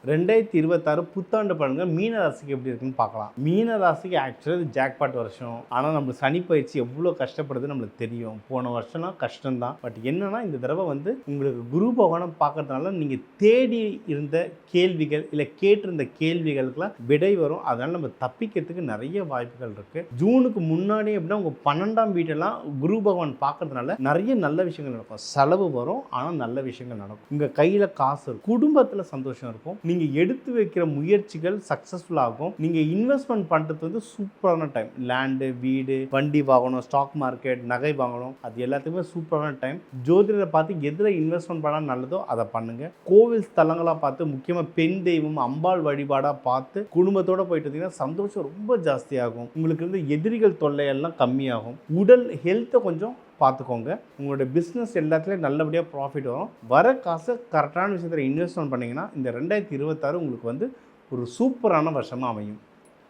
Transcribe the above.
2026 புத்தாண்டு பலன்கள் மீன ராசிக்கு எப்படி இருக்குன்னு பார்க்கலாம். மீன ராசிக்கு ஆக்சுவலாக ஜாக்பாட் வருஷம். ஆனால் நம்ம சனி பயிற்சி எவ்வளோ கஷ்டப்படுது நம்மளுக்கு தெரியும். போன வருஷம்லாம் கஷ்டம்தான். பட் என்னன்னா இந்த தடவை உங்களுக்கு குரு பகவானம் பார்க்கறதுனால நீங்கள் தேடி இருந்த கேள்விகள் இல்லை கேட்டிருந்த கேள்விகளுக்கெல்லாம் விடை வரும். அதனால் நம்ம தப்பிக்கிறதுக்கு நிறைய வாய்ப்புகள் இருக்குது. ஜூனுக்கு முன்னாடி எப்படின்னா உங்கள் 12ஆம் வீட்டெல்லாம் குரு பகவான் பார்க்கறதுனால நிறைய நல்ல விஷயங்கள் நடக்கும். செலவு வரும், ஆனால் நல்ல விஷயங்கள் நடக்கும். உங்கள் கையில் காசு இருக்கும், குடும்பத்தில் சந்தோஷம் இருக்கும். நீங்கள் எடுத்து வைக்கிற முயற்சிகள் சக்ஸஸ்ஃபுல் ஆகும். நீங்கள் இன்வெஸ்ட்மெண்ட் பண்ணுறது சூப்பரான டைம். லேண்டு, வீடு, வண்டி வாங்கணும், ஸ்டாக் மார்க்கெட், நகை வாங்கணும், அது எல்லாத்துக்குமே சூப்பரான டைம். ஜோதிடரை பார்த்து எதில் இன்வெஸ்ட்மெண்ட் பண்ணால் நல்லதோ அதை பண்ணுங்க. கோவில் ஸ்தலங்களாக பார்த்து, முக்கியமாக பெண் தெய்வம் அம்பாள் வழிபாடாக பார்த்து குடும்பத்தோடு போயிட்டு இருந்தீங்கன்னா சந்தோஷம் ரொம்ப ஜாஸ்தியாகும். உங்களுக்கு எதிரிகள் தொல்லையெல்லாம் கம்மியாகும். உடல் ஹெல்த்தை கொஞ்சம் பார்த்துக்கோங்க. உங்களோட பிஸ்னஸ் எல்லாத்துலேயும் நல்லபடியாக ப்ராஃபிட் வரும். வர காசை கரெக்டான விஷயத்தில் இன்வெஸ்ட்மெண்ட் பண்ணிங்கன்னா இந்த 2026 உங்களுக்கு ஒரு சூப்பரான வருஷமாக அமையும்.